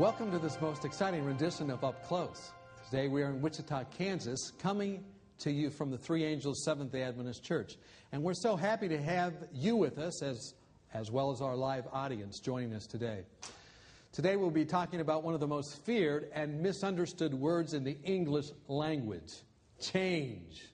Welcome to this most exciting rendition of Up Close. Today we are in Wichita, Kansas, coming to you from the Three Angels Seventh-day Adventist Church. And we're so happy to have you with us as well as our live audience joining us today. Today we'll be talking about one of the most feared and misunderstood words in the English language: change.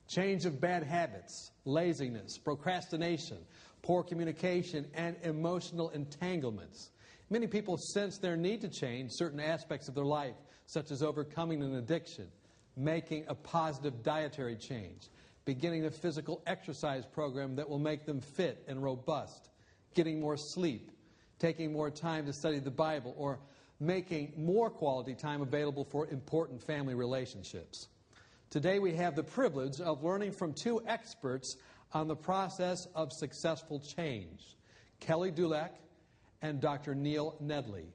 Change of bad habits, laziness, procrastination, poor communication, and emotional entanglements. Many people sense their need to change certain aspects of their life, such as overcoming an addiction, making a positive dietary change, beginning a physical exercise program that will make them fit and robust, getting more sleep, taking more time to study the Bible, or making more quality time available for important family relationships. Today we have the privilege of learning from two experts on the process of successful change, Kelly Dulac and Dr. Neil Nedley.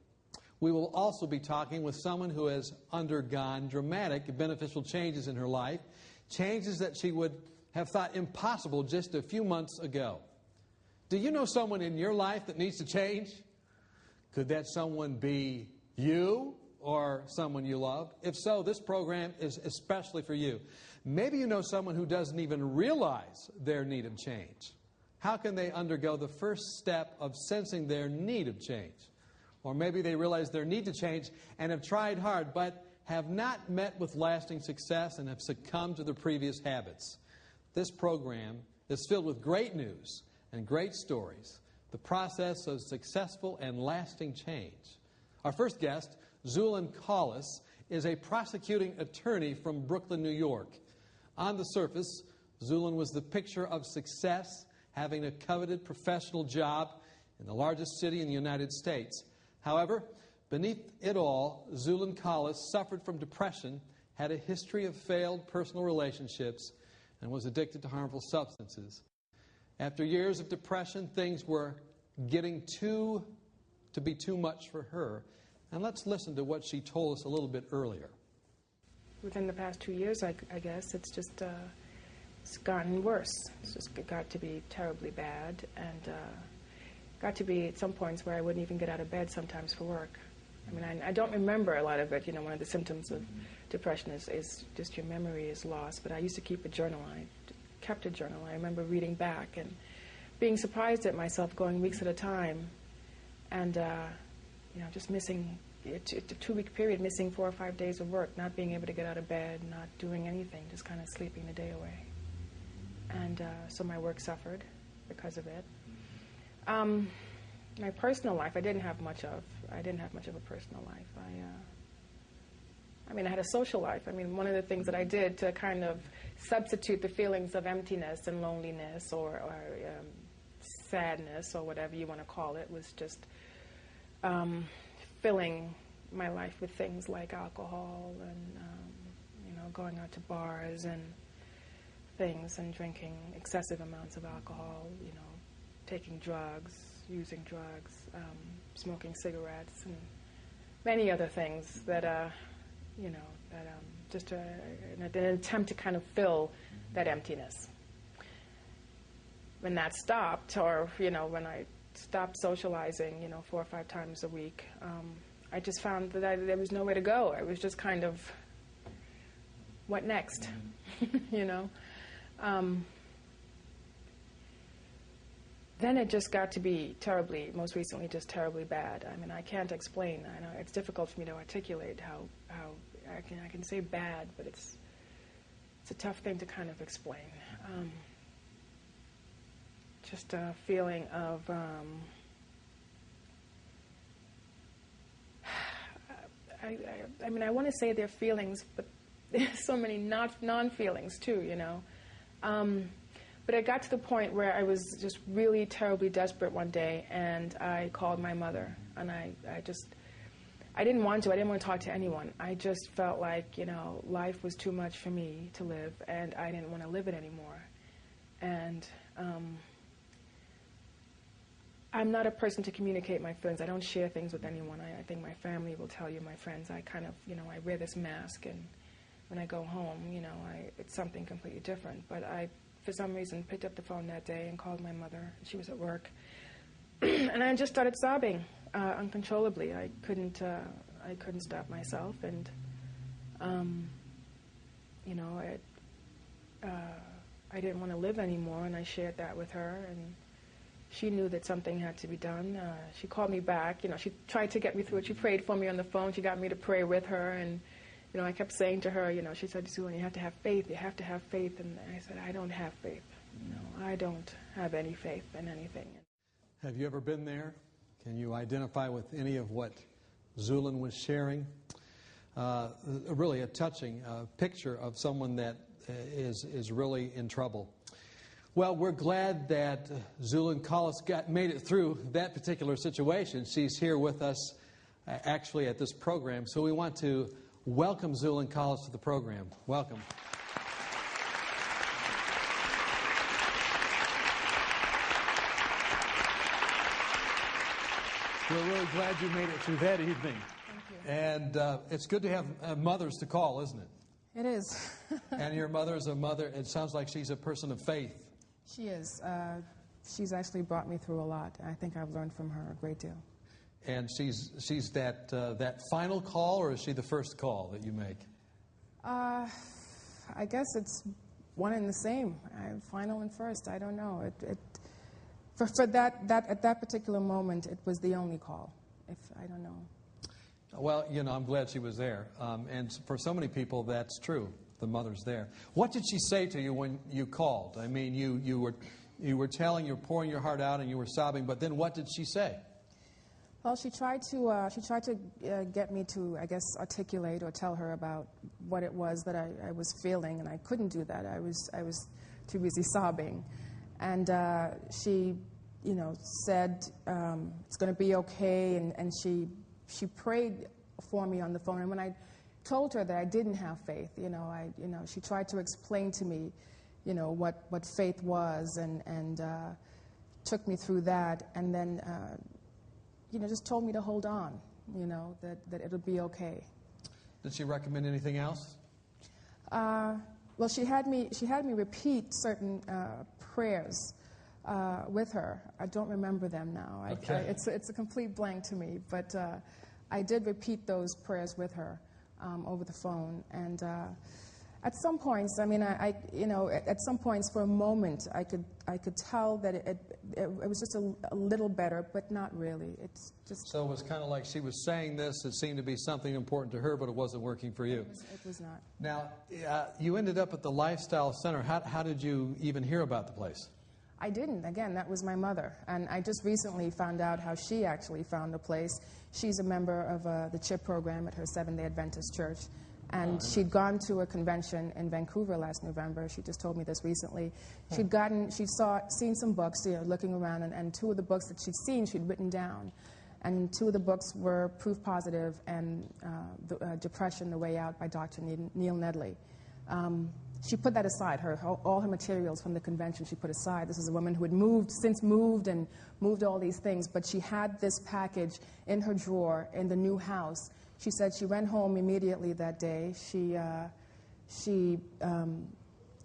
We will also be talking with someone who has undergone dramatic beneficial changes in her life, changes that she would have thought impossible just a few months ago. Do you know someone in your life that needs to change? Could that someone be you or someone you love? If so, this program is especially for you. Maybe you know someone who doesn't even realize their need of change. How can they undergo the first step of sensing their need of change? Or maybe they realize their need to change and have tried hard but have not met with lasting success and have succumbed to their previous habits. This program is filled with great news and great stories, the process of successful and lasting change. Our first guest, Zulin Collis, is a prosecuting attorney from Brooklyn, New York. On the surface, Zulin was the picture of success, having a coveted professional job in the largest city in the United States. However, beneath it all, Zulin Collis suffered from depression, had a history of failed personal relationships, and was addicted to harmful substances. After years of depression, things were getting to be too much for her. And let's listen to what she told us a little bit earlier. Within the past 2 years, I guess, it's just it's gotten worse. It's just got to be terribly bad, and got to be at some points where I wouldn't even get out of bed sometimes for work. I mean, I don't remember a lot of it. You know, one of the symptoms of depression is just your memory is lost. But I used to keep a journal. I kept a journal. I remember reading back and being surprised at myself, going weeks at a time, and you know, just missing a 2-week period, missing 4 or 5 days of work, not being able to get out of bed, not doing anything, just kind of sleeping the day away. And so my work suffered because of it. My personal life, I didn't have much of a personal life. I mean, I had a social life. I mean, one of the things that I did to kind of substitute the feelings of emptiness and loneliness or sadness or whatever you want to call it was just filling my life with things like alcohol and you know, going out to bars and things and drinking excessive amounts of alcohol, you know, taking drugs, using drugs, smoking cigarettes, and many other things that, you know, that just in an attempt to kind of fill that emptiness. When that stopped, or, you know, when I stopped socializing, you know, 4 or 5 times a week, I just found that there was nowhere to go. I was just kind of, what next? You know? Then it just got to be terribly, most recently, just terribly bad. I mean, I can't explain. I know it's difficult for me to articulate how I can say bad, but it's a tough thing to kind of explain. Just a feeling of I mean, I want to say they're feelings, but there's so many non-feelings too, you know. But it got to the point where I was just really terribly desperate one day, and I called my mother, and I didn't want to talk to anyone. I just felt like, you know, life was too much for me to live, and I didn't want to live it anymore. And I'm not a person to communicate my feelings. I don't share things with anyone. I think my family will tell you, my friends, I kind of, you know, I wear this mask, and when I go home, you know, it's something completely different. But I, for some reason, picked up the phone that day and called my mother. She was at work. And I just started sobbing. uncontrollably. I couldn't stop myself, and you know, I didn't want to live anymore, and I shared that with her, and she knew that something had to be done. She called me back. You know, she tried to get me through it. She prayed for me on the phone. She got me to pray with her, and you know, I kept saying to her, you know, she said, "Susan, you have to have faith. You have to have faith." And I said, "I don't have faith. No, I don't have any faith in anything." Have you ever been there? Can you identify with any of what Zulin was sharing? Really a touching picture of someone that is really in trouble. Well, we're glad that Zulin Collis made it through that particular situation. She's here with us actually at this program, so we want to welcome Zulin Collis to the program. Welcome. We're really glad you made it through that evening. Thank you. And it's good to have mothers to call, isn't it? It is. And your mother is a mother. It sounds like she's a person of faith. She is. She's actually brought me through a lot. I think I've learned from her a great deal. And she's that final call, or is she the first call that you make? I guess it's one and the same. Final and first. I don't know. For that at that particular moment, it was the only call. I don't know. Well, you know, I'm glad she was there. And for so many people, that's true. The mother's there. What did she say to you when you called? I mean, you were telling, you were pouring your heart out, and you were sobbing. But then, what did she say? Well, she tried to get me to, I guess, articulate or tell her about what it was that I was feeling, and I couldn't do that. I was too busy sobbing, and she, you know, said it's going to be okay, and she prayed for me on the phone. And when I told her that I didn't have faith, she tried to explain to me, you know, what faith was, and took me through that, and then just told me to hold on, that it'll be okay. Did she recommend anything else? Well, she had me repeat certain prayers with her. I don't remember them now. Okay. It's a complete blank to me, but I did repeat those prayers with her over the phone. And at some points, I mean, at some points for a moment, I could tell that it was just a little better, but not really. It's just. So it was kind of like she was saying this. It seemed to be something important to her, but it wasn't working for you. It was not. Now, you ended up at the Lifestyle Center. How did you even hear about the place? I didn't. Again, that was my mother. And I just recently found out how she actually found the place. She's a member of the CHIP program at her Seventh-day Adventist church. And she'd gone to a convention in Vancouver last November. She just told me this recently. She'd seen some books, looking around, and two of the books that she'd seen, she'd written down. And two of the books were Proof Positive and Depression, The Way Out by Dr. Neil Nedley. She put that aside. All her materials from the convention she put aside. This is a woman who had since moved all these things, but she had this package in her drawer in the new house. She said she went home immediately that day.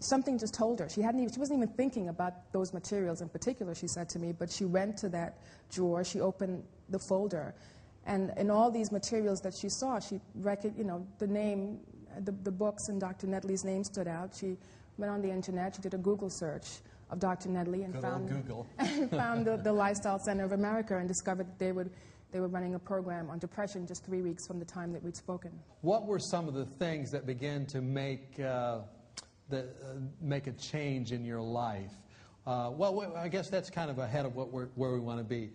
Something just told her. She wasn't even thinking about those materials in particular, she said to me, but she went to that drawer, she opened the folder, and in all these materials that she saw, she the name, the books and Dr. Nedley's name stood out. She went on the internet, she did a Google search of Dr. Nedley and found the Lifestyle Center of America and discovered that they were running a program on depression just 3 weeks from the time that we'd spoken. What were some of the things that began to make a change in your life? Well, I guess that's kind of ahead of where we want to be.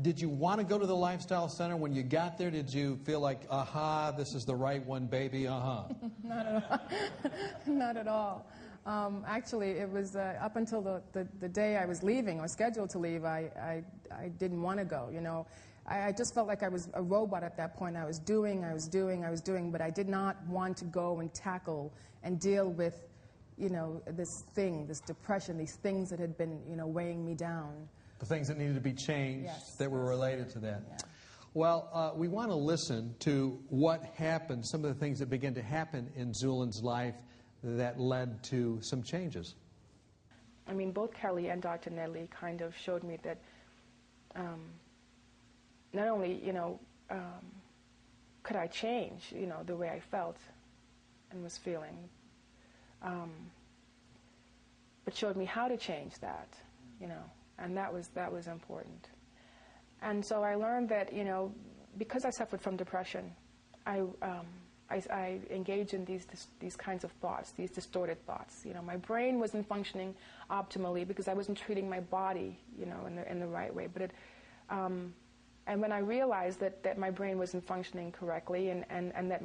Did you want to go to the Lifestyle Center? When you got there, did you feel like, aha, this is the right one, baby, uh-huh? Not at all. Not at all. Actually, it was up until the day I was leaving, or scheduled to leave, I didn't want to go, I just felt like I was a robot at that point. I was doing, but I did not want to go and tackle and deal with, this depression, these things that had been, weighing me down. The things that needed to be changed, yes, that were related to that. Yeah. Well, we want to listen to what happened, some of the things that began to happen in Zulin's life that led to some changes. I mean, both Kelly and Dr. Nedley kind of showed me that not only, could I change, the way I felt and was feeling, but showed me how to change that, and that was important. And so I learned that, because I suffered from depression, I engaged in these kinds of thoughts, these distorted thoughts. My brain wasn't functioning optimally because I wasn't treating my body, in the right way. But and when I realized that my brain wasn't functioning correctly, and that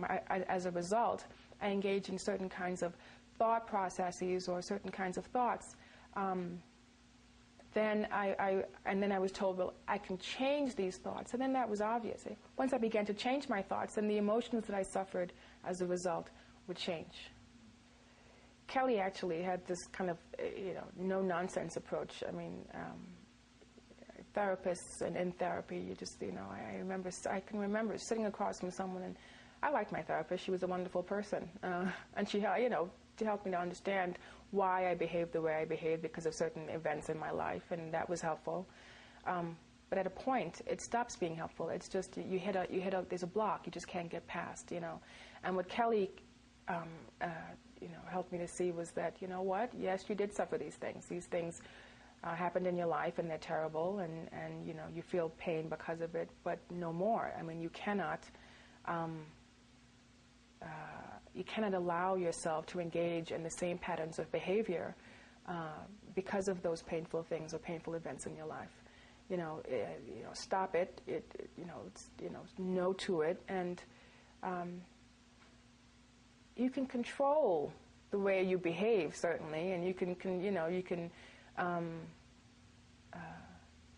as a result, I engaged in certain kinds of thought processes or certain kinds of thoughts, then I was told, well, I can change these thoughts. And then that was obvious. Once I began to change my thoughts, then the emotions that I suffered as a result would change. Kelly actually had this kind of, no-nonsense approach. I mean, therapists and in therapy, you just, I can remember sitting across from someone, and I liked my therapist. She was a wonderful person. And she, to help me to understand why I behaved the way I behaved because of certain events in my life, and that was helpful. But at a point, it stops being helpful. It's just there's a block you just can't get past, And what Kelly, helped me to see was that, yes, you did suffer these things. These things happened in your life, and they're terrible, and you feel pain because of it, but no more. I mean, you cannot allow yourself to engage in the same patterns of behavior because of those painful things or painful events in your life. Stop it. No to it, and you can control the way you behave, certainly, and you can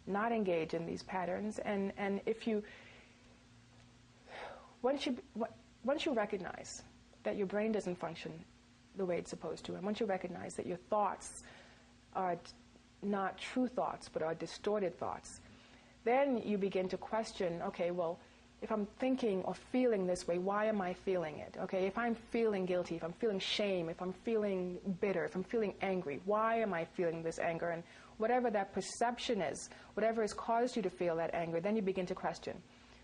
not engage in these patterns. And if you once you recognize that your brain doesn't function the way it's supposed to, and once you recognize that your thoughts are not true thoughts but are distorted thoughts, then you begin to question, okay, well, if I'm thinking or feeling this way, why am I feeling it? Okay, if I'm feeling guilty, if I'm feeling shame, if I'm feeling bitter, if I'm feeling angry, why am I feeling this anger? And whatever that perception is, whatever has caused you to feel that anger, then you begin to question.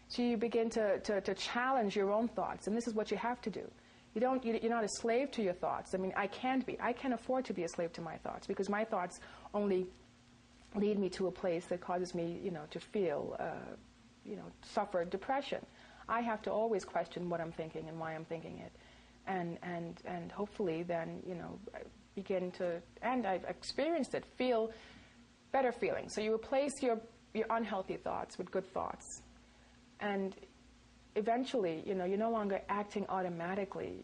So you begin to challenge your own thoughts, and this is what you have to do. You're not a slave to your thoughts. I mean, I can't be. I can't afford to be a slave to my thoughts, because my thoughts only lead me to a place that causes me, to feel, suffer depression. I have to always question what I'm thinking and why I'm thinking it, and hopefully then, begin to, and I've experienced it, feel better feelings. So you replace your unhealthy thoughts with good thoughts. And eventually, you're no longer acting automatically,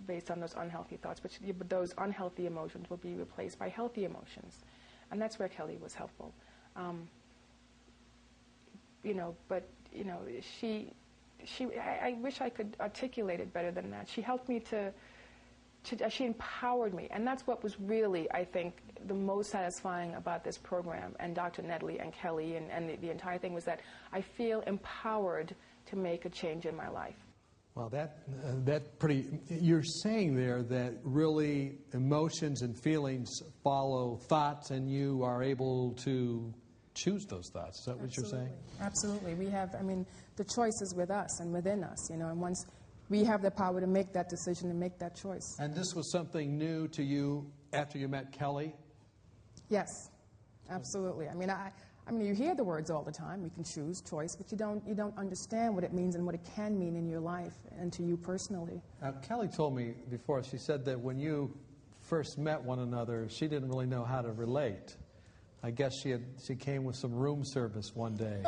based on those unhealthy thoughts, but those unhealthy emotions will be replaced by healthy emotions. And that's where Kelly was helpful. I wish I could articulate it better than that. She helped me she empowered me. And that's what was really, I think, the most satisfying about this program, and Dr. Nedley and Kelly and the entire thing, was that I feel empowered to make a change in my life. Well, you're saying there that really emotions and feelings follow thoughts, and you are able to choose those thoughts. Is that what you're saying? Absolutely. We have, the choice is with us and within us, and once we have the power to make that decision and make that choice. And this was something new to you after you met Kelly? Yes, absolutely. You hear the words all the time. You can choose choice, but you don't understand what it means and what it can mean in your life and to you personally. Now, Kelly told me before, she said that when you first met one another, she didn't really know how to relate. I guess she came with some room service one day.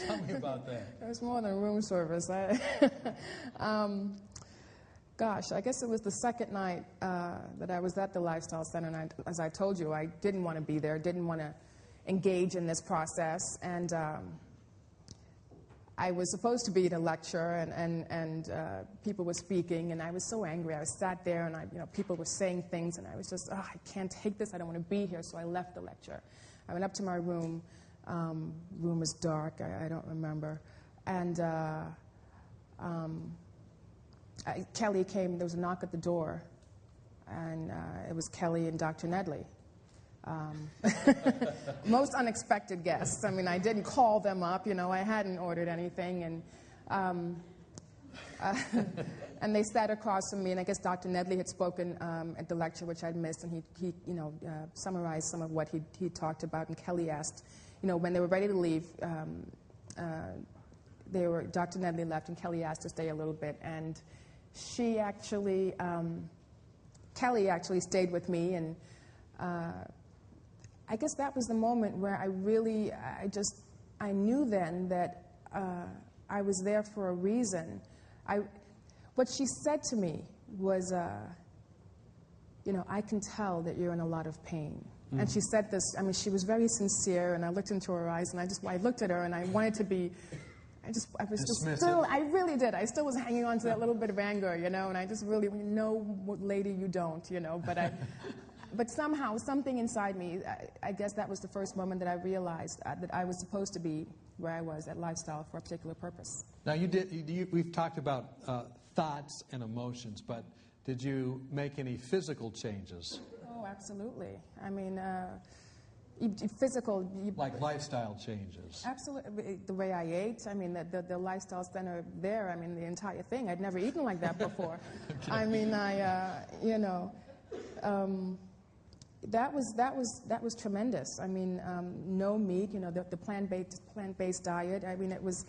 Tell me about that. It was more than room service. Gosh, I guess it was the second night that I was at the Lifestyle Center, and as I told you, I didn't want to be there, didn't want to engage in this process, and I was supposed to be at a lecture, and people were speaking, and I was so angry. I sat there, and people were saying things, and I was just, I can't take this. I don't want to be here, so I left the lecture. I went up to my room. Room was dark. I don't remember, and Kelly came. There was a knock at the door, and it was Kelly and Dr. Nedley. Most unexpected guests. I mean, I didn't call them up, you know, I hadn't ordered anything, and and they sat across from me, and I guess Dr. Nedley had spoken at the lecture, which I'd missed, and he you know, summarized some of what he talked about, and Kelly asked, you know, when they were ready to leave, Dr. Nedley left, and Kelly asked to stay a little bit, and she actually, Kelly actually stayed with me, and I guess that was the moment where I really, I knew then that I was there for a reason. What she said to me was, you know, I can tell that you're in a lot of pain. Mm-hmm. And she said this, I mean, she was very sincere, and I looked into her eyes, and I looked at her, and I wanted to be, I was just still, I really did. I still was hanging on to that little bit of anger, you know, and I just really, no, lady, you don't, you know, but somehow, something inside me, I guess that was the first moment that I realized that I was supposed to be where I was at Lifestyle for a particular purpose. Now, we've talked about thoughts and emotions, but did you make any physical changes? Oh, absolutely. I mean, physical... Like lifestyle changes? Absolutely. The way I ate, I mean, the lifestyle center there, I mean, the entire thing. I'd never eaten like that before. Okay. I mean, you know... That was tremendous. I mean, no meat. You know, the plant-based diet. I mean, it was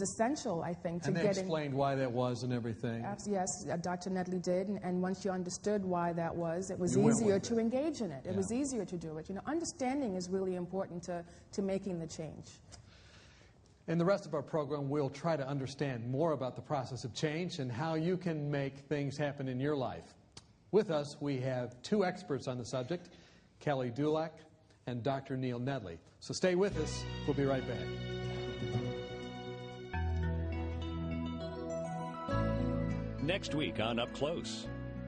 essential, I think, to getting. And they explained why that was and everything. Yes, Dr. Nedley did, and once you understood why that was, it was easier to engage in it. It was easier to do it. You know, understanding is really important to making the change. In the rest of our program, we'll try to understand more about the process of change and how you can make things happen in your life. With us, we have two experts on the subject, Kelly Dulac and Dr. Neil Nedley. So stay with us. We'll be right back. Next week on Up Close.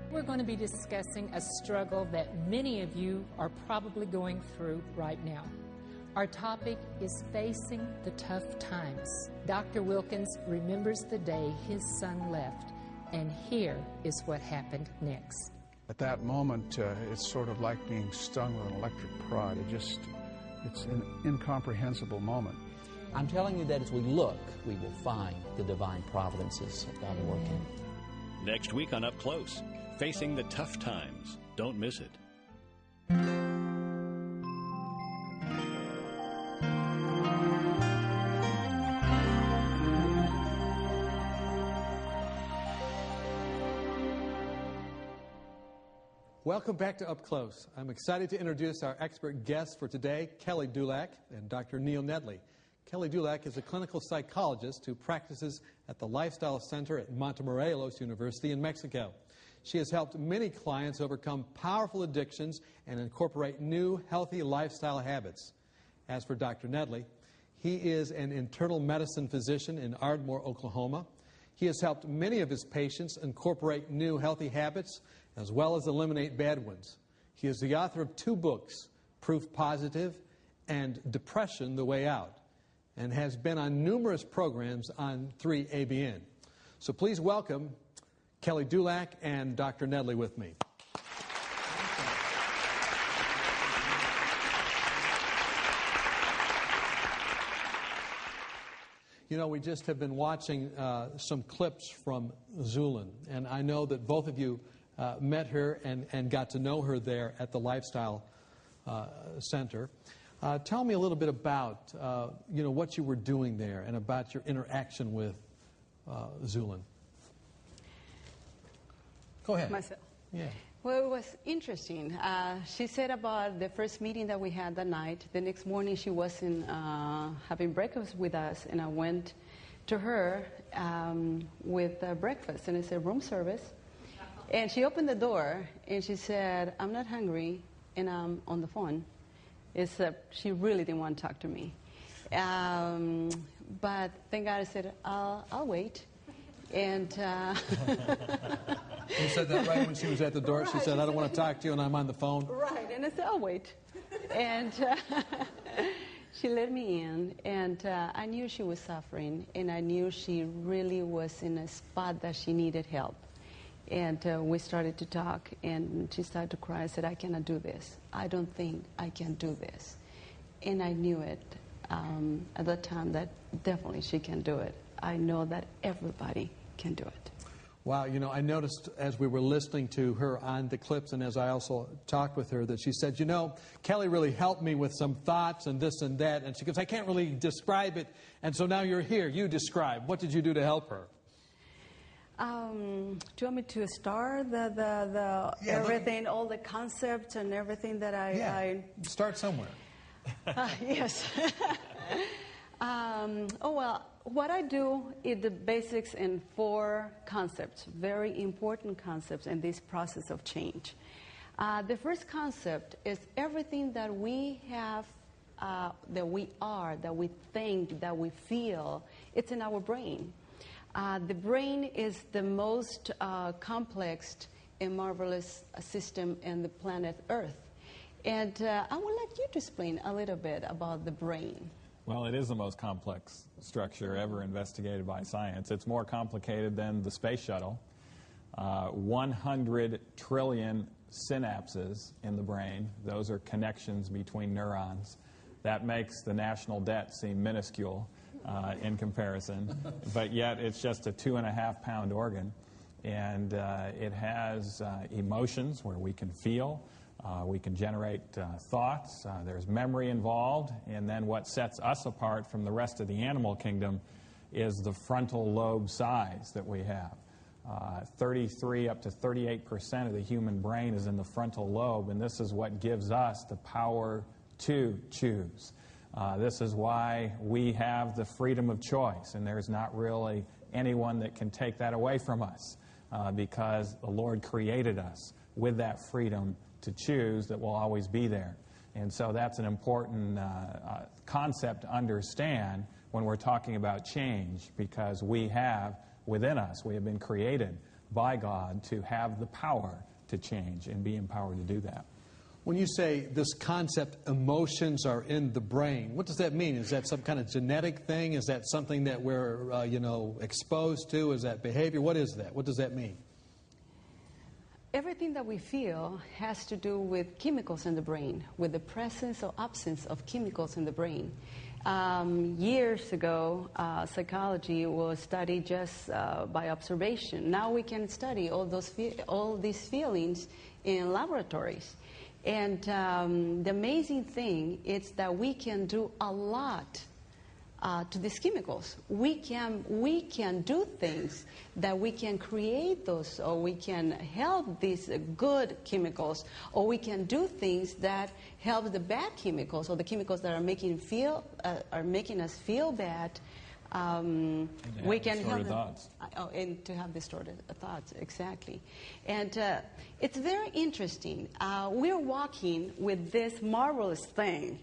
We're going to be discussing a struggle that many of you are probably going through right now. Our topic is facing the tough times. Dr. Wilkins remembers the day his son left. And here is what happened next. At that moment, it's sort of like being stung with an electric prod. It's an incomprehensible moment. I'm telling you that as we look, we will find the divine providences of God working. Next week on Up Close, facing the tough times. Don't miss it. Welcome back to Up Close. I'm excited to introduce our expert guests for today, Kelly Dulac and Dr. Neil Nedley. Kelly Dulac is a clinical psychologist who practices at the Lifestyle Center at Montemorelos University in Mexico. She has helped many clients overcome powerful addictions and incorporate new, healthy lifestyle habits. As for Dr. Nedley, he is an internal medicine physician in Ardmore, Oklahoma. He has helped many of his patients incorporate new, healthy habits as well as eliminate bad ones. He is the author of 2 books, Proof Positive and Depression, The Way Out, and has been on numerous programs on 3ABN. So please welcome Kelly Dulac and Dr. Nedley with me. You know, we just have been watching some clips from Zulin, and I know that both of you met her and got to know her there at the Lifestyle Center. Tell me a little bit about, you know, what you were doing there and about your interaction with Zulin. Go ahead. Myself. Yeah. Well, it was interesting. She said about the first meeting that we had that night. The next morning she wasn't having breakfast with us, and I went to her with breakfast, and it's a room service. And she opened the door, and she said, "I'm not hungry, and I'm on the phone." She really didn't want to talk to me. But thank God I said, I'll wait. And you said that right when she was at the door? Right. She said, "I don't want to talk to you, and I'm on the phone." Right, and I said, "I'll wait." And she let me in, and I knew she was suffering, and I knew she really was in a spot that she needed help. And we started to talk, and she started to cry. I said, I cannot do this. I don't think I can do this. And I knew it at that time that definitely she can do it. I know that everybody can do it. Wow, you know, I noticed as we were listening to her on the clips and as I also talked with her that she said, you know, Kelly really helped me with some thoughts and this and that. And she goes, I can't really describe it. And so now you're here. You describe. What did you do to help her? Do you want me to start the everything, all the concepts and everything that I Start somewhere. Yes. Oh, well, what I do is the basics in 4 concepts, very important concepts in this process of change. The first concept is everything that we have, that we are, that we think, that we feel, it's in our brain. The brain is the most complex and marvelous system in the planet Earth. And I would like you to explain a little bit about the brain. Well, it is the most complex structure ever investigated by science. It's more complicated than the space shuttle. 100 trillion synapses in the brain. Those are connections between neurons. That makes the national debt seem minuscule in comparison, but yet it's just a 2.5-pound organ. And it has emotions where we can feel. We can generate thoughts. There's memory involved. And then what sets us apart from the rest of the animal kingdom is the frontal lobe size that we have. 33 up to 38% of the human brain is in the frontal lobe, and this is what gives us the power to choose. This is why we have the freedom of choice, and there's not really anyone that can take that away from us because the Lord created us with that freedom to choose that will always be there. And so that's an important concept to understand when we're talking about change, because we have within us, we have been created by God to have the power to change and be empowered to do that. When you say this concept, emotions are in the brain, what does that mean? Is that some kind of genetic thing? Is that something that we're, exposed to? Is that behavior? What is that? What does that mean? Everything that we feel has to do with chemicals in the brain, with the presence or absence of chemicals in the brain. Years ago, psychology was studied just by observation. Now we can study all these feelings in laboratories. And the amazing thing is that we can do a lot to these chemicals. We can do things that we can create those, or we can help these good chemicals, or we can do things that help the bad chemicals, or the chemicals that are making us feel bad. We can help thoughts. And to have distorted thoughts, exactly. And it's very interesting. We're walking with this marvelous thing,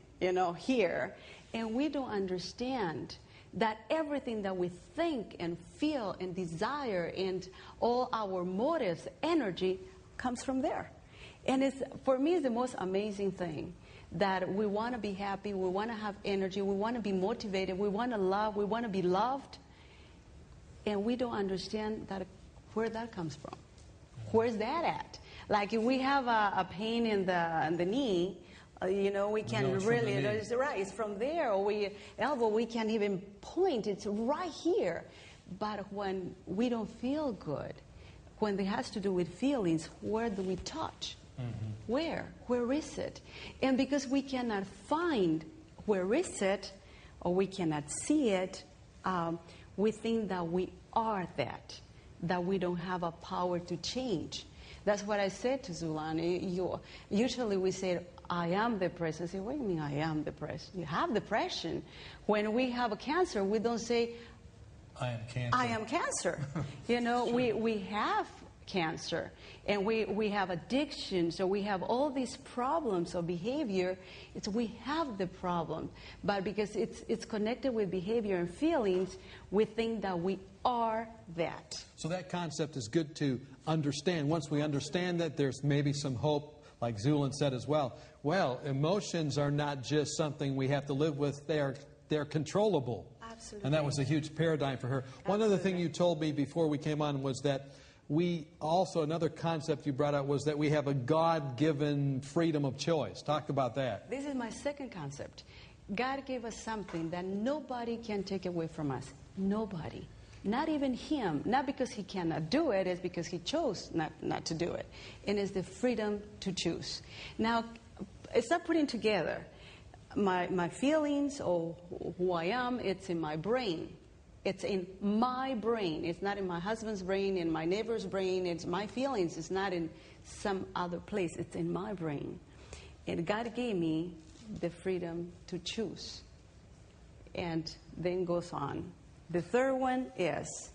here. And we don't understand that everything that we think and feel and desire and all our motives, energy, comes from there. And for me, it's the most amazing thing that we want to be happy, we want to have energy, we want to be motivated, we want to love, we want to be loved. And we don't understand where that comes from. Where's that at? Like if we have a pain in the knee, we can really, it's from there, or we can't even point, it's right here. But when we don't feel good, when it has to do with feelings, where do we touch? Mm-hmm. Where is it? And because we cannot find where is it, or we cannot see it, we think that we are that we don't have a power to change. That's what I said to Zulani. Usually we say, I am depressed. I say, what do you mean I am depressed? You have depression. When we have a cancer, we don't say, I am cancer. I am cancer. We have cancer, and we have addiction, so we have all these problems of behavior. We have the problem, but because it's connected with behavior and feelings, we think that we are that. So that concept is good to understand. Once we understand that, there's maybe some hope. Like Zulin said as well, emotions are not just something we have to live with, they're controllable. Absolutely. And that was a huge paradigm for her. Absolutely. One other thing you told me before we came on was that we also, another concept you brought out was that we have a God-given freedom of choice. Talk about that. This is my second concept. God gave us something that nobody can take away from us. Nobody. Not even Him. Not because He cannot do it, it's because He chose not to do it. And it's the freedom to choose. Now, it's not putting together my feelings or who I am. It's in my brain. It's in my brain. It's not in my husband's brain, in my neighbor's brain. It's my feelings. It's not in some other place. It's in my brain. And God gave me the freedom to choose. And then goes on. The third one is...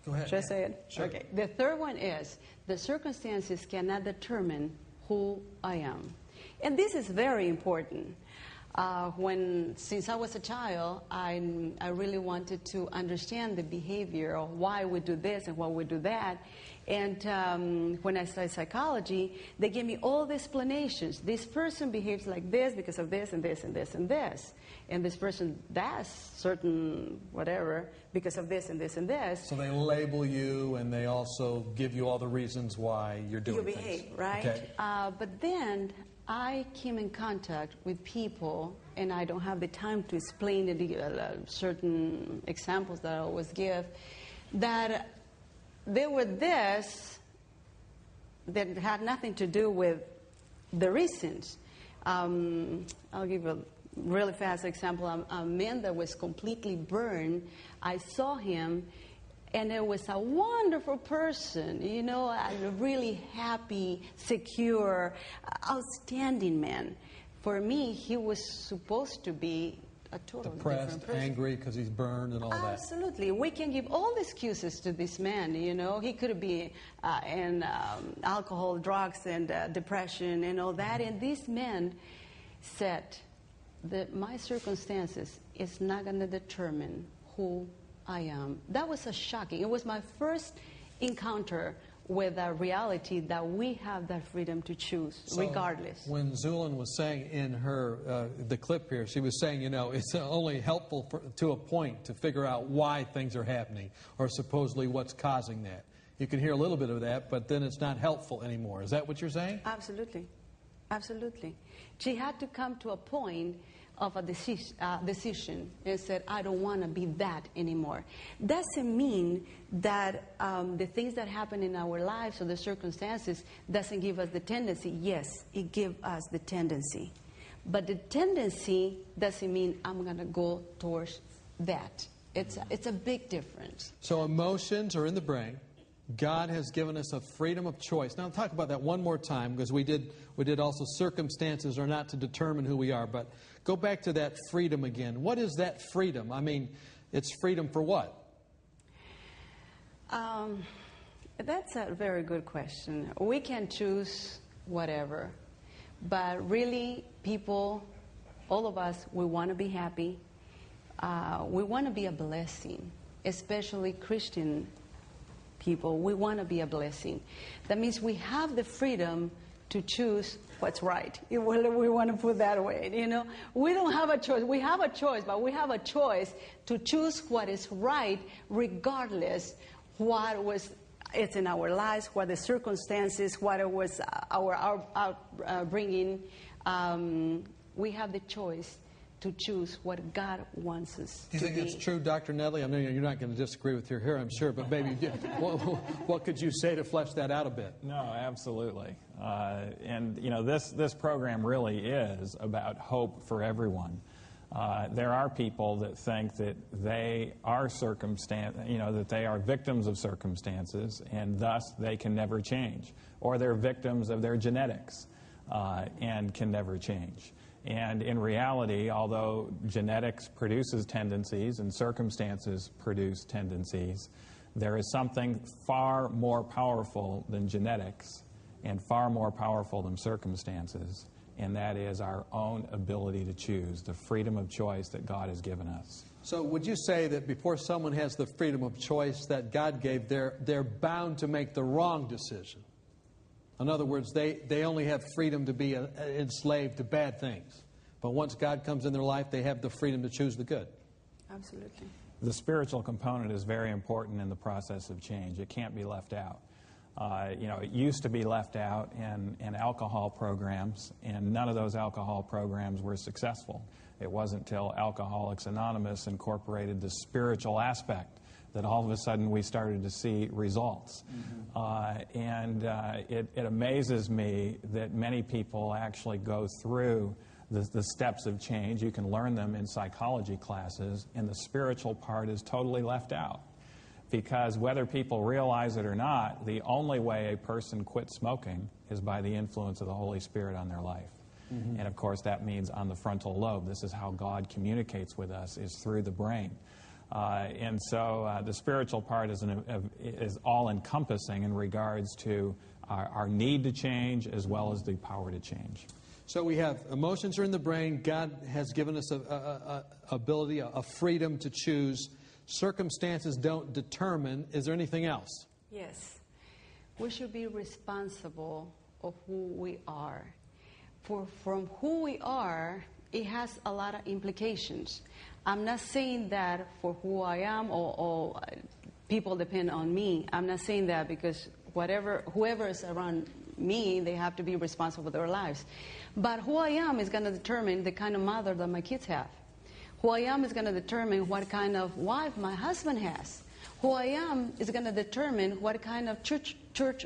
Go ahead. Should I say it? Sure. Okay. The third one is the circumstances cannot determine who I am. And this is very important. Since I was a child, I really wanted to understand the behavior of why we do this and why we do that. And when I studied psychology, they gave me all the explanations. This person behaves like this because of this and this and this and this. And this person does certain whatever because of this and this and this. So they label you, and they also give you all the reasons why you're doing things. You behave, right? Okay. But then I came in contact with people, and I don't have the time to explain certain examples that I always give, that they were this that had nothing to do with the reasons. I'll give a really fast example. A man that was completely burned, I saw him, and it was a wonderful person, you know, a really happy, secure, outstanding man. For me, he was supposed to be a totally depressed, different person. angry because he's burned and all that. Absolutely. We can give all the excuses to this man, you know. He could be in alcohol, drugs, and depression and all that. And this man said that my circumstances is not going to determine who I am. That was shocking. It was my first encounter with a reality that we have that freedom to choose, regardless. When Zulin was saying in her, the clip here, she was saying, you know, it's only helpful to a point to figure out why things are happening, or supposedly what's causing that. You can hear a little bit of that, but then it's not helpful anymore. Is that what you're saying? Absolutely. Absolutely. She had to come to a point of a decision and said, I don't want to be that anymore. Doesn't mean that the things that happen in our lives or the circumstances doesn't give us the tendency. Yes, it gives us the tendency. But the tendency doesn't mean I'm going to go towards that. It's a big difference. So emotions are in the brain. God has given us a freedom of choice. Now, I'll talk about that one more time, because we did also circumstances are not to determine who we are. But go back to that freedom again. What is that freedom? I mean, it's freedom for what? That's a very good question. We can choose whatever. But really, people, all of us, we want to be happy. We want to be a blessing, especially Christian people. We want to be a blessing. That means we have the freedom to choose what's right. We want to put that way, you know. We don't have a choice. We have a choice, but we have a choice to choose what is right, regardless what was it's in our lives, what the circumstances, what it was our upbringing. We have the choice to choose what God wants us to be. Do you think it's true, Dr. Nedley? I know you're not going to disagree with her here, I'm sure, but maybe what could you say to flesh that out a bit? No, absolutely. And, you know, this program really is about hope for everyone. There are people that think that they are that they are victims of circumstances, and thus they can never change. Or they're victims of their genetics and can never change. And in reality, although genetics produces tendencies and circumstances produce tendencies, there is something far more powerful than genetics and far more powerful than circumstances, and that is our own ability to choose, the freedom of choice that God has given us. So would you say that before someone has the freedom of choice that God gave, they're bound to make the wrong decision? In other words, they only have freedom to be enslaved to bad things. But once God comes in their life, they have the freedom to choose the good. Absolutely. the spiritual component is very important in the process of change. It can't be left out. It used to be left out in alcohol programs, and none of those alcohol programs were successful. It wasn't until Alcoholics Anonymous incorporated the spiritual aspect that all of a sudden we started to see results. It amazes me that many people actually go through the steps of change. You can learn them in psychology classes, and the spiritual part is totally left out. Because whether people realize it or not, the only way a person quits smoking is by the influence of the Holy Spirit on their life. And of course that means on the frontal lobe. This is how God communicates with us, is through the brain. The spiritual part is all-encompassing in regards to our need to change as well as the power to change. So we have emotions are in the brain. God has given us a ability, a freedom to choose. Circumstances don't determine. Is there anything else? Yes. We should be responsible of who we are. From who we are, it has a lot of implications. I'm not saying that for who I am or people depend on me. I'm not saying that because whoever is around me, they have to be responsible for their lives. But who I am is going to determine the kind of mother that my kids have. Who I am is going to determine what kind of wife my husband has. Who I am is going to determine what kind of church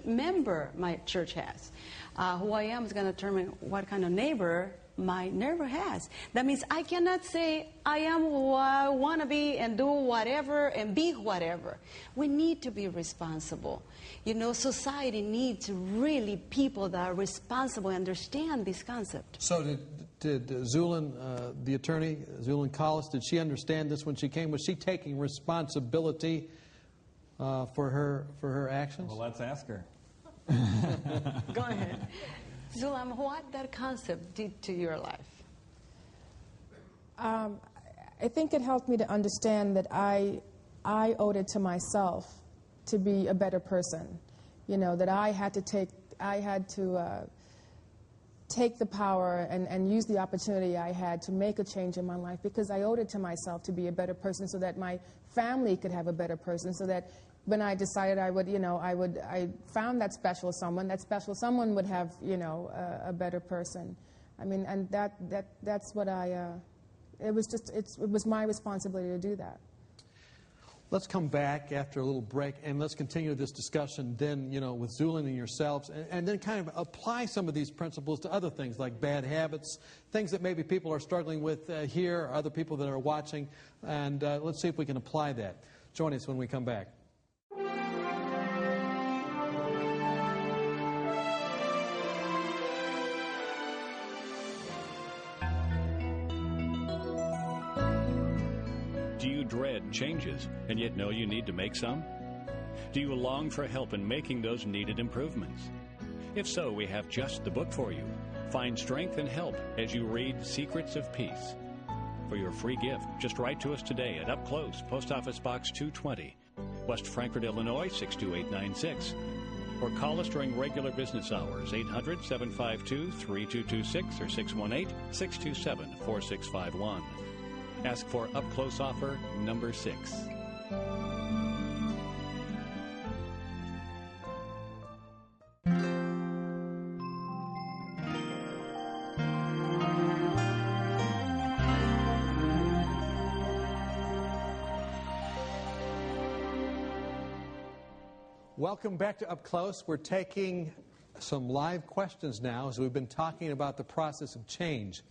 member my church has. Who I am is going to determine what kind of neighbor my neighbor has. That means I cannot say I am who I want to be and do whatever and be whatever. We need to be responsible. Society needs really people that are responsible and understand this concept. So did Zulin, the attorney, Zulin Collis, did she understand this when she came? Was she taking responsibility for her actions? Well, let's ask her. Go ahead. Zulam, what that concept did to your life? I think it helped me to understand that I owed it to myself to be a better person. That I had to take the power and use the opportunity I had to make a change in my life, because I owed it to myself to be a better person so that my family could have a better person, so that when I decided I found that special someone would have, a better person. I mean, and that's what it was my responsibility to do that. Let's come back after a little break and let's continue this discussion then, with Zulin and yourselves, and then kind of apply some of these principles to other things like bad habits, things that maybe people are struggling with here, or other people that are watching, and let's see if we can apply that. Join us when we come back. Do you dread changes and yet know you need to make some? Do you long for help in making those needed improvements? If so, we have just the book for you. Find strength and help as you read Secrets of Peace. For your free gift, just write to us today at Up Close, Post Office Box 220, West Frankfort, Illinois 62896. Or call us during regular business hours, 800-752-3226 or 618-627-4651. Ask for Up Close offer number 6. Welcome back to Up Close. We're taking some live questions now as we've been talking about the process of change.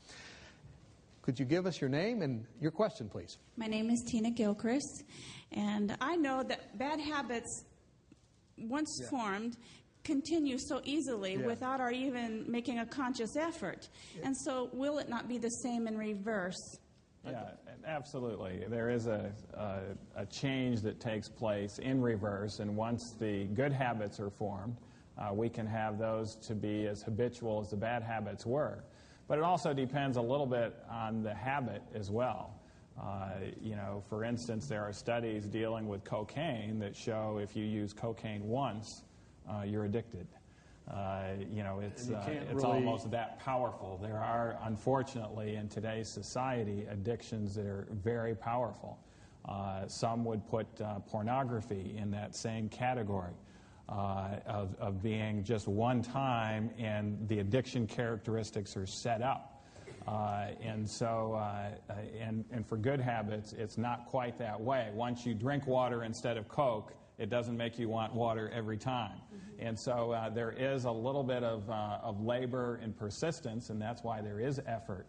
Could you give us your name and your question, please? My name is Tina Gilchrist, and I know that bad habits, once formed, continue so easily without our even making a conscious effort. And so will it not be the same in reverse? Yeah, absolutely. There is a change that takes place in reverse, and once the good habits are formed, we can have those to be as habitual as the bad habits were. But it also depends a little bit on the habit as well. For instance, there are studies dealing with cocaine that show if you use cocaine once, you're addicted. It's really almost that powerful. There are, unfortunately, in today's society, addictions that are very powerful. Some would put pornography in that same category of being just one time, and the addiction characteristics are set up. And for good habits, it's not quite that way. Once you drink water instead of Coke, it doesn't make you want water every time. Mm-hmm. And so there is a little bit of labor and persistence, and that's why there is effort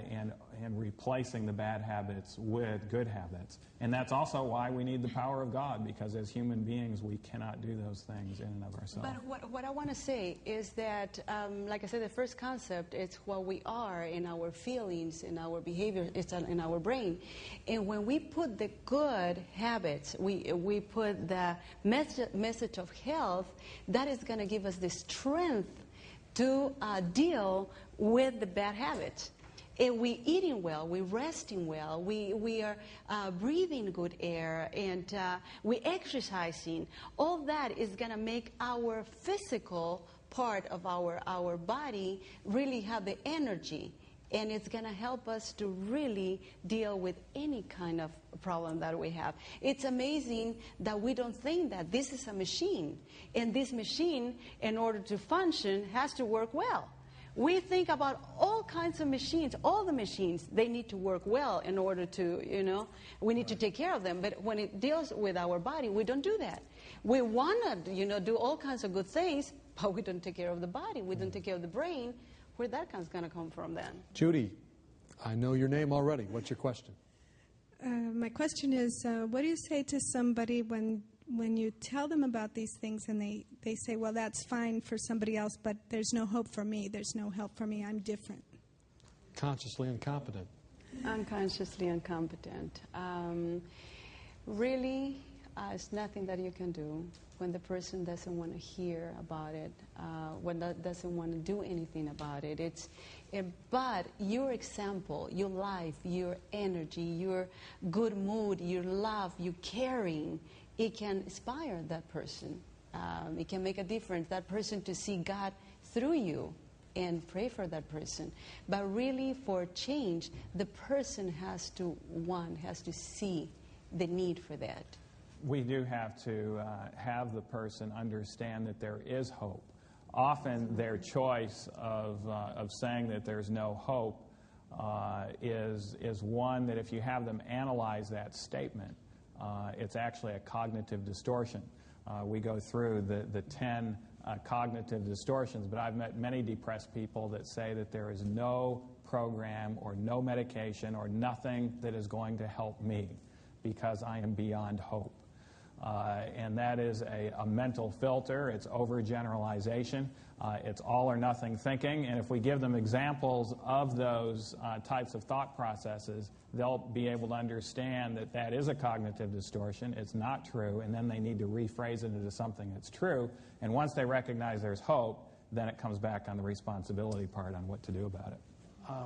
in replacing the bad habits with good habits. And that's also why we need the power of God, because as human beings, we cannot do those things in and of ourselves. But what I want to say is that, like I said, the first concept is what we are in our feelings, in our behavior, it's in our brain. And when we put the good habits, we put the message of health, that is going to give us the strength to deal with the bad habits. And we eating well, we resting well, we are breathing good air, and we exercising. All that is going to make our physical part of our body really have the energy. And it's going to help us to really deal with any kind of problem that we have. It's amazing that we don't think that this is a machine. And this machine, in order to function, has to work well. We think about all kinds of machines, all the machines, they need to work well in order to, we need to take care of them. But when it deals with our body, we don't do that. We want to, do all kinds of good things, but we don't take care of the body. We don't take care of the brain. Where that is going to come from then? Judy, I know your name already. What's your question? My question is, what do you say to somebody when you tell them about these things and they say, well, that's fine for somebody else, but there's no hope for me, there's no help for me, I'm different? Consciously incompetent. Unconsciously incompetent. Really, it's nothing that you can do when the person doesn't want to hear about it, when that doesn't want to do anything about it. But your example, your life, your energy, your good mood, your love, your caring, it can inspire that person. It can make a difference, that person to see God through you and pray for that person. But really, for change, the person has to see the need for that. We do have to have the person understand that there is hope. Often their choice of saying that there's no hope is one that if you have them analyze that statement, it's actually a cognitive distortion. We go through the 10 cognitive distortions, but I've met many depressed people that say that there is no program or no medication or nothing that is going to help me because I am beyond hope. And that is a mental filter. It's overgeneralization. It's all or nothing thinking. And if we give them examples of those types of thought processes, they'll be able to understand that that is a cognitive distortion. It's not true. And then they need to rephrase it into something that's true. And once they recognize there's hope, then it comes back on the responsibility part on what to do about it.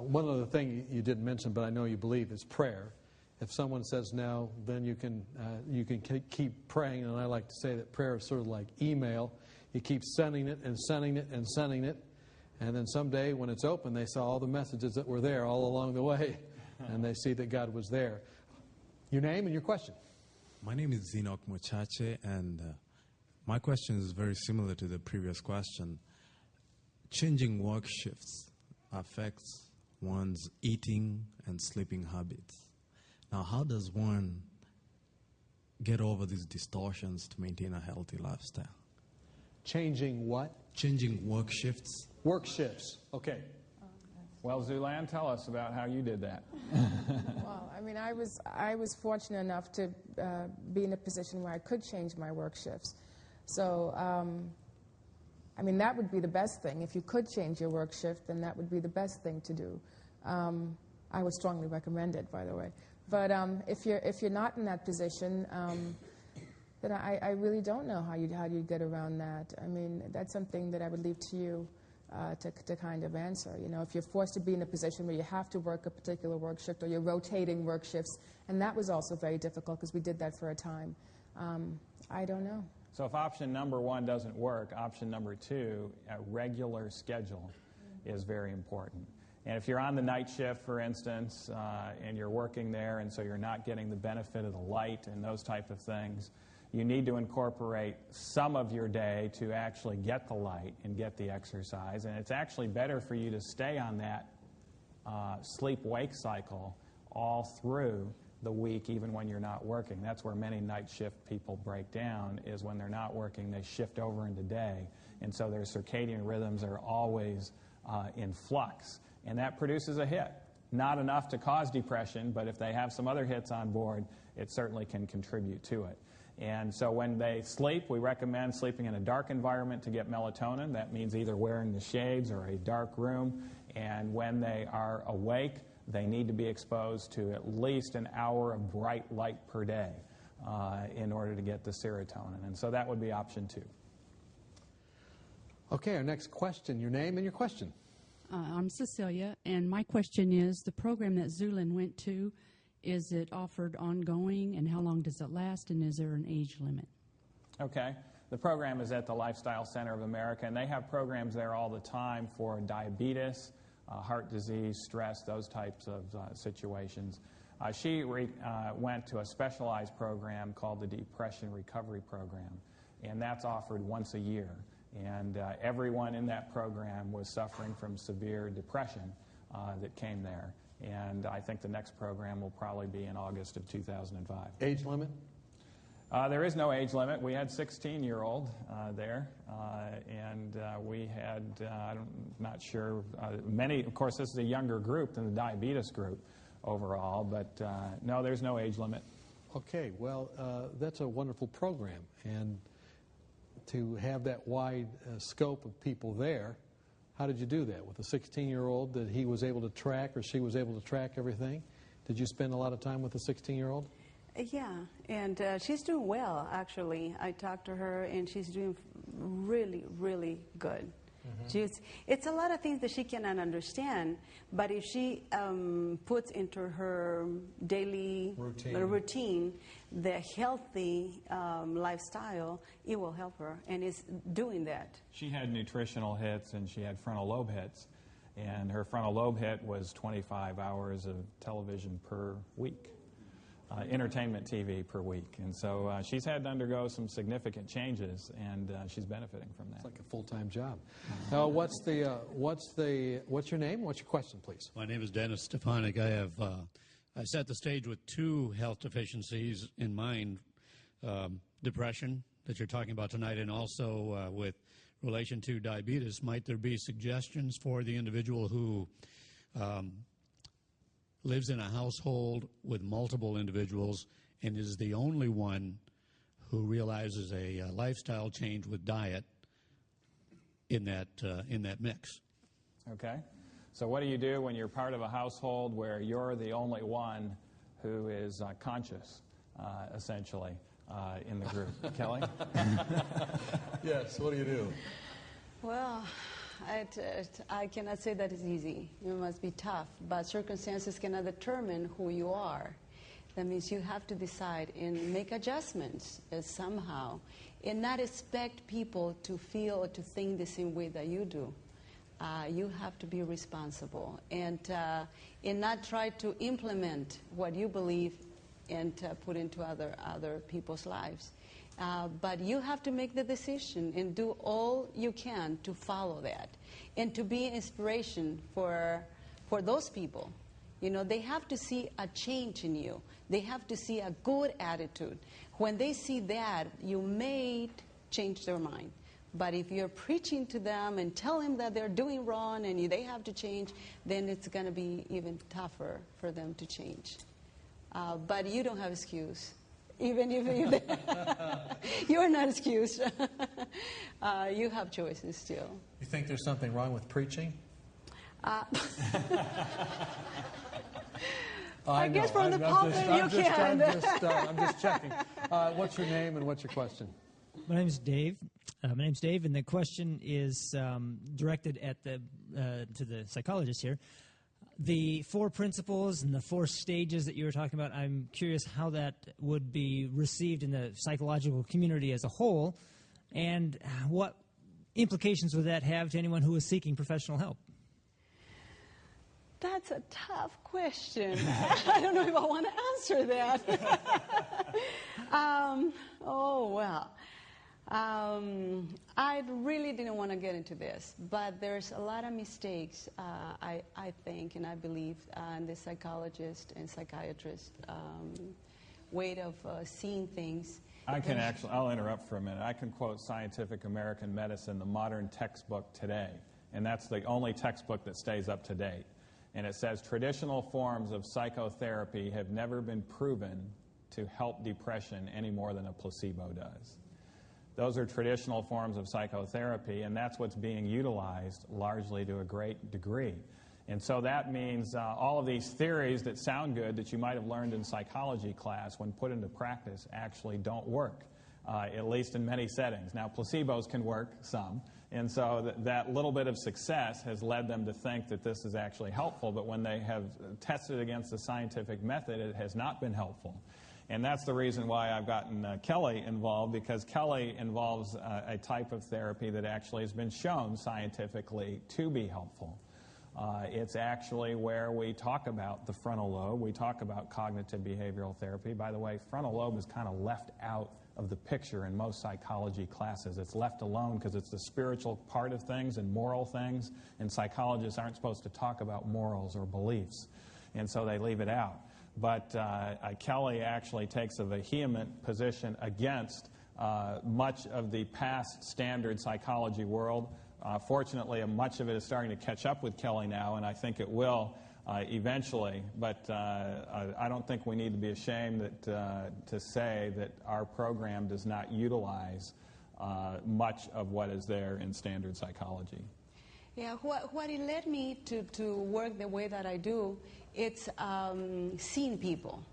One other thing you didn't mention, but I know you believe, is prayer. If someone says no, then you can keep praying. And I like to say that prayer is sort of like email. You keep sending it and sending it and sending it. And then someday when it's open, they saw all the messages that were there all along the way. And they see that God was there. Your name and your question. My name is Enoch Mochache, and my question is very similar to the previous question. Changing work shifts affects one's eating and sleeping habits. Now, how does one get over these distortions to maintain a healthy lifestyle? Changing what? Changing work shifts. Work shifts. Okay. Well, Zulan, tell us about how you did that. Well, I mean, I was fortunate enough to be in a position where I could change my work shifts. So, I mean, that would be the best thing. If you could change your work shift, then that would be the best thing to do. I would strongly recommend it, by the way. But if you're not in that position, then I really don't know how you get around that. I mean, that's something that I would leave to you to kind of answer. You know, if you're forced to be in a position where you have to work a particular work shift, or you're rotating work shifts, and that was also very difficult because we did that for a time. I don't know. So if option number one doesn't work, option number two, a regular schedule, is very important. And if you're on the night shift, for instance, and you're working there, and so you're not getting the benefit of the light and those type of things, you need to incorporate some of your day to actually get the light and get the exercise. And it's actually better for you to stay on that sleep-wake cycle all through the week, even when you're not working. That's where many night shift people break down, is when they're not working, they shift over into day. And so their circadian rhythms are always in flux. And that produces a hit. Not enough to cause depression, but if they have some other hits on board, it certainly can contribute to it. And so when they sleep, we recommend sleeping in a dark environment to get melatonin. That means either wearing the shades or a dark room. And when they are awake, they need to be exposed to at least an hour of bright light per day in order to get the serotonin. And so that would be option 2. Okay, our next question, your name and your question. I'm Cecilia, and my question is, the program that Zulin went to, is it offered ongoing, and how long does it last, and is there an age limit? Okay. The program is at the Lifestyle Center of America, and they have programs there all the time for diabetes, heart disease, stress, those types of situations. She went to a specialized program called the Depression Recovery Program, and that's offered once a year. And everyone in that program was suffering from severe depression that came there. And I think the next program will probably be in August of 2005. Age limit? There is no age limit. We had 16-year-old there, and we had, I'm not sure, many, of course, this is a younger group than the diabetes group overall, but no, there's no age limit. Okay, well, that's a wonderful program, and to have that wide scope of people there, how did you do that? With a 16-year-old, that he was able to track, or she was able to track everything? Did you spend a lot of time with the 16-year-old? Yeah, and she's doing well, actually. I talked to her, and she's doing really, really good. It's a lot of things that she cannot understand, but if she puts into her daily routine the healthy lifestyle, it will help her, and it's doing that. She had nutritional hits, and she had frontal lobe hits, and her frontal lobe hit was 25 hours of television per week. Entertainment TV per week, and so she's had to undergo some significant changes, and she's benefiting from that. It's like a full-time job. What's your name? What's your question, please? My name is Dennis Stefanik. I set the stage with 2 health deficiencies in mind: depression that you're talking about tonight, and also with relation to diabetes. Might there be suggestions for the individual who lives in a household with multiple individuals and is the only one who realizes a lifestyle change with diet in that mix? Okay. So what do you do when you're part of a household where you're the only one who is conscious, essentially, in the group? Kelly? Yes, what do you do? Well, I cannot say that it's easy. It must be tough, but circumstances cannot determine who you are. That means you have to decide and make adjustments somehow, and not expect people to feel or to think the same way that you do. You have to be responsible, and not try to implement what you believe and put into other people's lives. But you have to make the decision and do all you can to follow that and to be an inspiration for those people. You know, they have to see a change in you. They have to see a good attitude. When they see that, you may change their mind. But if you're preaching to them and telling them that they're doing wrong and they have to change, then it's going to be even tougher for them to change. But you don't have excuse. Even if you're not excused. You have choices still. You think there's something wrong with preaching? I guess from the pulpit you can. I'm just checking. What's your name and what's your question? My name's Dave. And the question is directed at to the psychologist here. The 4 principles and the 4 stages that you were talking about, I'm curious how that would be received in the psychological community as a whole, and what implications would that have to anyone who is seeking professional help? That's a tough question. I don't know if I want to answer that. I really didn't want to get into this, but there's a lot of mistakes, I think, and I believe, in the psychologist and psychiatrist way of seeing things. I'll interrupt for a minute. I can quote Scientific American Medicine, the modern textbook today, and that's the only textbook that stays up to date. And it says, traditional forms of psychotherapy have never been proven to help depression any more than a placebo does. Those are traditional forms of psychotherapy, and that's what's being utilized largely to a great degree. And so that means all of these theories that sound good that you might have learned in psychology class, when put into practice, actually don't work, at least in many settings. Now, placebos can work some, and so that little bit of success has led them to think that this is actually helpful, but when they have tested against the scientific method, it has not been helpful. And that's the reason why I've gotten Kelly involved, because Kelly involves a type of therapy that actually has been shown scientifically to be helpful. It's actually where we talk about the frontal lobe. We talk about cognitive behavioral therapy. By the way, frontal lobe is kind of left out of the picture in most psychology classes. It's left alone because it's the spiritual part of things and moral things, and psychologists aren't supposed to talk about morals or beliefs, and so they leave it out. But Kelly actually takes a vehement position against much of the past standard psychology world. Fortunately, much of it is starting to catch up with Kelly now, and I think it will eventually. But I don't think we need to be ashamed to say that our program does not utilize much of what is there in standard psychology. Yeah, what it led me to work the way that I do, it's seeing people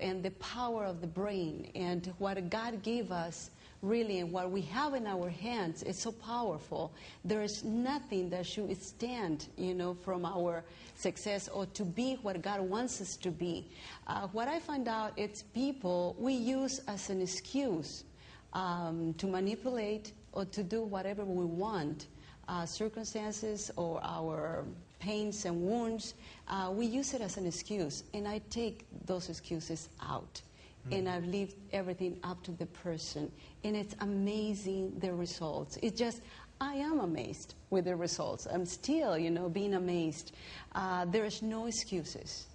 and the power of the brain, and what God gave us, really, and what we have in our hands is so powerful. There is nothing that should stand, from our success or to be what God wants us to be. What I find out, it's people we use as an excuse to manipulate or to do whatever we want. Circumstances or our pains and wounds, we use it as an excuse, and I take those excuses out. And I leave everything up to the person. And it's amazing, the results. It's just, I am amazed with the results. I'm still, being amazed. There's no excuses.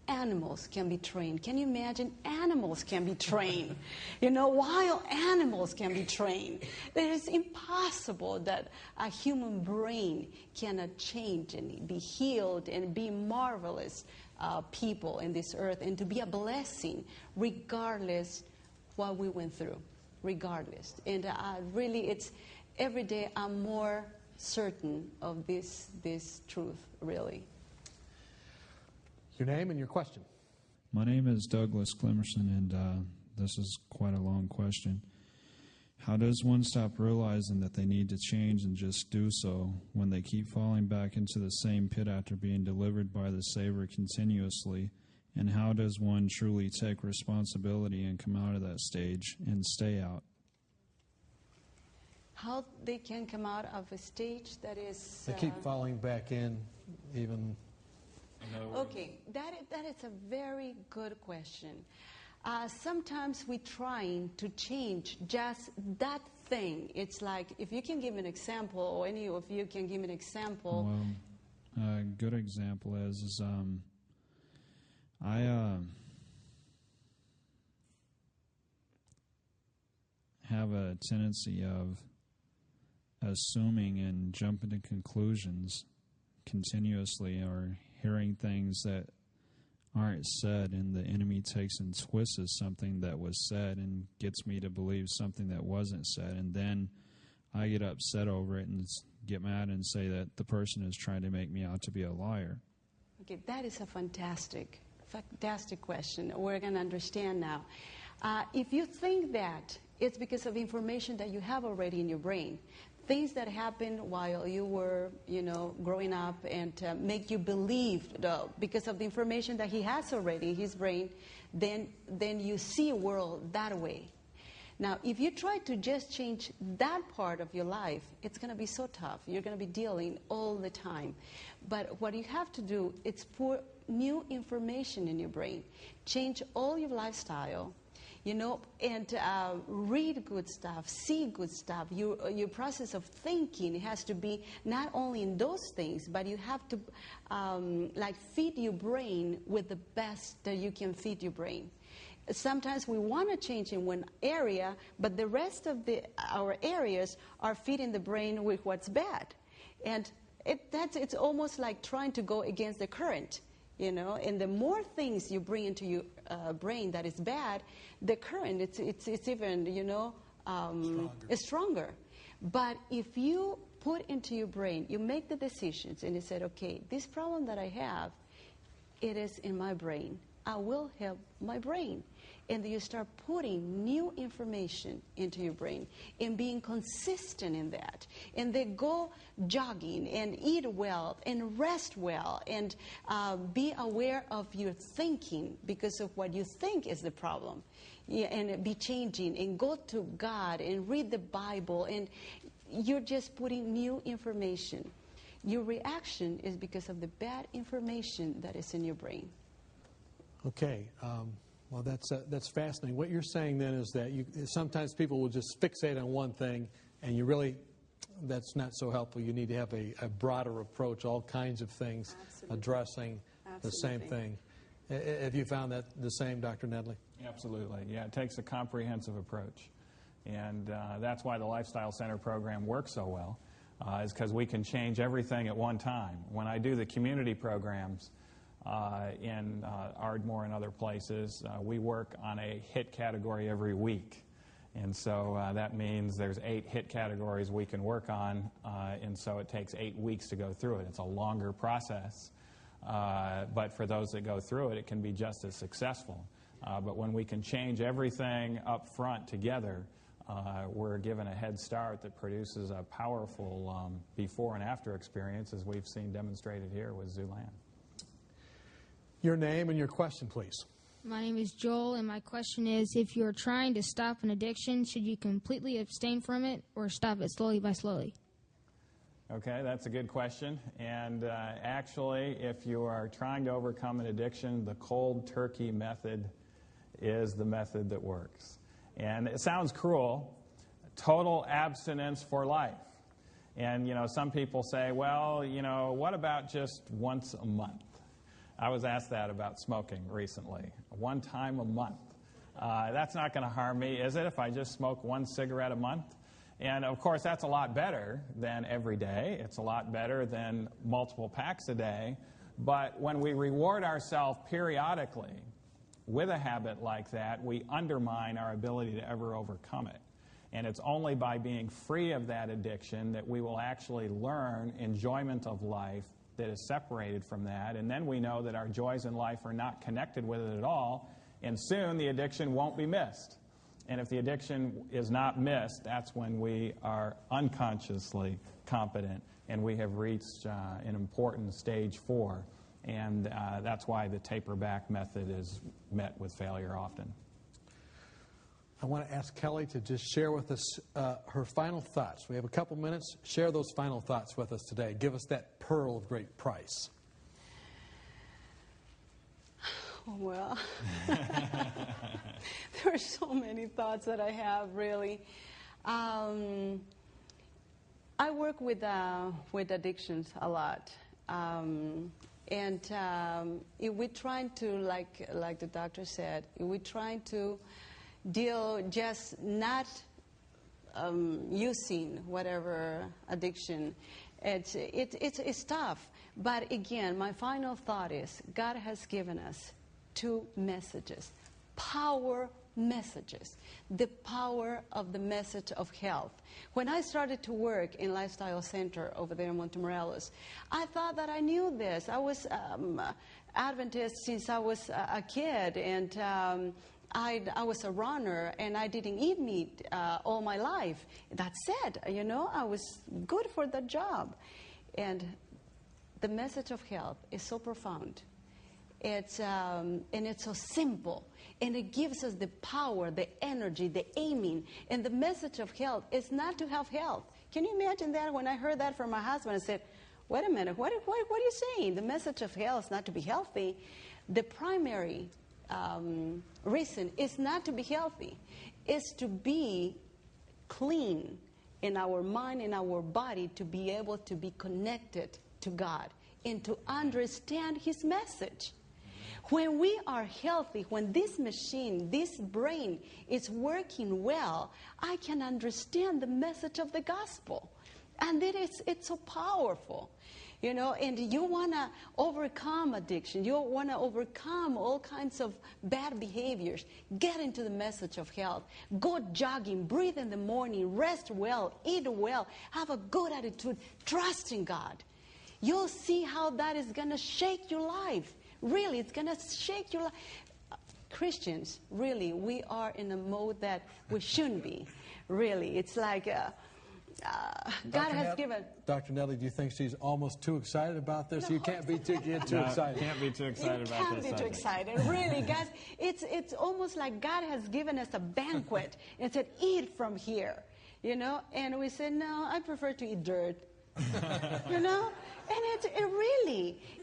Animals can be trained. Can you imagine? Animals can be trained. Wild animals can be trained. It is impossible that a human brain cannot change and be healed and be marvelous people in this earth, and to be a blessing regardless what we went through, regardless. And really, it's every day I'm more certain of this truth, really. Your name and your question. My name is Douglas Clemerson, and this is quite a long question. How does one stop realizing that they need to change and just do so when they keep falling back into the same pit after being delivered by the Savior continuously? And how does one truly take responsibility and come out of that stage and stay out? How they can come out of a stage that is... They keep falling back in, even... Okay, that is a very good question. Sometimes we're trying to change just that thing. It's like, if you can give an example, or any of you can give an example. Well, a good example is I have a tendency of assuming and jumping to conclusions continuously, or hearing things that aren't said, and the enemy takes and twists something that was said and gets me to believe something that wasn't said, and then I get upset over it and get mad and say that the person is trying to make me out to be a liar. Okay, that is a fantastic question. We're going to understand now. If you think that it's because of information that you have already in your brain, things that happened while you were, growing up, and make you believe, because of the information that he has already in his brain, then you see a world that way. Now, if you try to just change that part of your life, it's going to be so tough. You're going to be dealing all the time. But what you have to do is put new information in your brain. Change all your lifestyle, you know, and read good stuff, see good stuff. Your process of thinking has to be not only in those things, but you have to like feed your brain with the best that you can feed your brain. Sometimes we want to change in one area, but the rest of our areas are feeding the brain with what's bad. And it's almost like trying to go against the current, you know. And the more things you bring into your brain that is bad, the current, it's even, you know, it's stronger. But if you put into your brain, you make the decisions, and you said, okay, this problem that I have, it is in my brain. I will help my brain. And you start putting new information into your brain and being consistent in that. And they go jogging and eat well and rest well and be aware of your thinking, because of what you think is the problem. Yeah, and be changing and go to God and read the Bible, and you're just putting new information. Your reaction is because of the bad information that is in your brain. Okay, well, that's fascinating. What you're saying then is that sometimes people will just fixate on one thing, and that's not so helpful. You need to have a broader approach, all kinds of things, addressing the same thing. Have you found that the same, Dr. Nedley? Absolutely. Yeah, it takes a comprehensive approach. And that's why the Lifestyle Center program works so well, is because we can change everything at one time. When I do the community programs, in Ardmore and other places, we work on a hit category every week. And so that means there's 8 hit categories we can work on, and so it takes 8 weeks to go through it. It's a longer process, but for those that go through it, it can be just as successful. But when we can change everything up front together, we're given a head start that produces a powerful before and after experience, as we've seen demonstrated here with Zulan. Your name and your question, please. My name is Joel, and my question is, if you're trying to stop an addiction, should you completely abstain from it or stop it slowly by slowly? Okay, that's a good question. And actually, if you are trying to overcome an addiction, the cold turkey method is the method that works. And it sounds cruel, total abstinence for life. And, you know, some people say, well, you know, what about just once a month? I was asked that about smoking recently. One time a month. That's not going to harm me, is it, if I just smoke 1 cigarette a month? And, of course, that's a lot better than every day. It's a lot better than multiple packs a day. But when we reward ourselves periodically with a habit like that, we undermine our ability to ever overcome it. And it's only by being free of that addiction that we will actually learn enjoyment of life that is separated from that, and then we know that our joys in life are not connected with it at all, and soon the addiction won't be missed. And if the addiction is not missed, that's when we are unconsciously competent, and we have reached an important stage 4, and that's why the taper back method is met with failure often. I want to ask Kelly to just share with us her final thoughts. We have a couple minutes. Share those final thoughts with us today. Give us that pearl of great price. Oh, well, there are so many thoughts that I have, really. I work with addictions a lot. And if we're trying to, like the doctor said, if we're trying to deal just not using whatever addiction, it's tough. But again, my final thought is God has given us 2 messages, power messages, the power of the message of health. When I started to work in Lifestyle Center over there in Montemorelos, I thought that I knew this. I was Adventist since I was a kid, and I was a runner, and I didn't eat meat all my life. That said, you know, I was good for the job. And the message of health is so profound. And it's so simple. And it gives us the power, the energy, the aiming. And the message of health is not to have health. Can you imagine that? When I heard that from my husband, I said, wait a minute, what are you saying? The message of health is not to be healthy. The primary reason is not to be healthy. It's to be clean in our mind, in our body, to be able to be connected to God and to understand His message. When we are healthy, when this machine, this brain is working well, I can understand the message of the gospel. And it's so powerful. You know, and you want to overcome addiction. You want to overcome all kinds of bad behaviors. Get into the message of health. Go jogging, breathe in the morning, rest well, eat well, have a good attitude, trust in God. You'll see how that is going to shake your life. Really, it's going to shake your life. Christians, really, we are in a mode that we shouldn't be. Really, it's like... God has given. Dr. Nellie, do you think she's almost too excited about this? No, you can't be too excited. Can't be too excited about this. You can't be too excited. Really, guys, it's almost like God has given us a banquet and said, eat from here, you know? And we said, no, I prefer to eat dirt, you know? And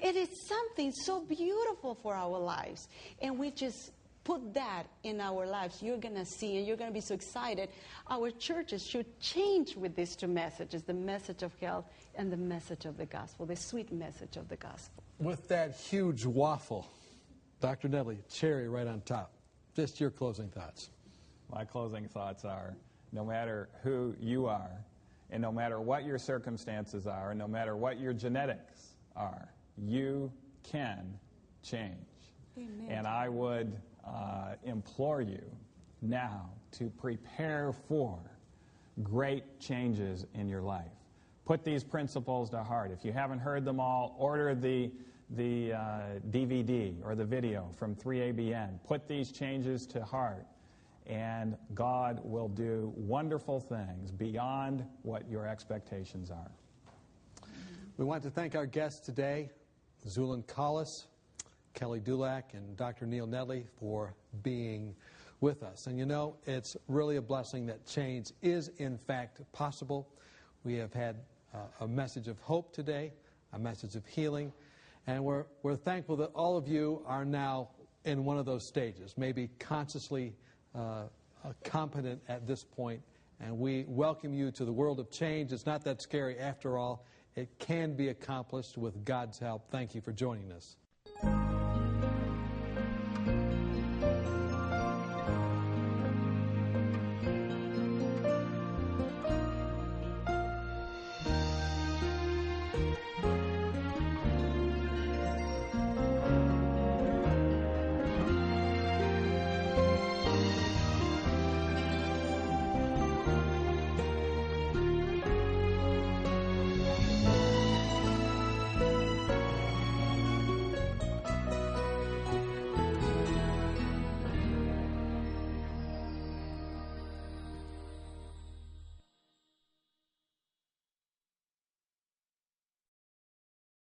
it is something so beautiful for our lives. And we just put that in our lives. You're going to see, and you're going to be so excited. Our churches should change with these two messages, the message of health and the message of the gospel, the sweet message of the gospel. With that huge waffle, Dr. Nedley, cherry right on top. Just your closing thoughts. My closing thoughts are, no matter who you are, and no matter what your circumstances are, and no matter what your genetics are, you can change. Amen. And I would implore you now to prepare for great changes in your life. Put these principles to heart. If you haven't heard them all, order the DVD or the video from 3ABN. Put these changes to heart, and God will do wonderful things beyond what your expectations are. We want to thank our guests today, Zulin Collis, Kelly Dulac, and Dr. Neil Nedley, for being with us. And you know, it's really a blessing that change is in fact possible. We have had a message of hope today, a message of healing, and we're thankful that all of you are now in one of those stages, maybe consciously competent at this point, and we welcome you to the world of change. It's not that scary after all. It can be accomplished with God's help. Thank you for joining us.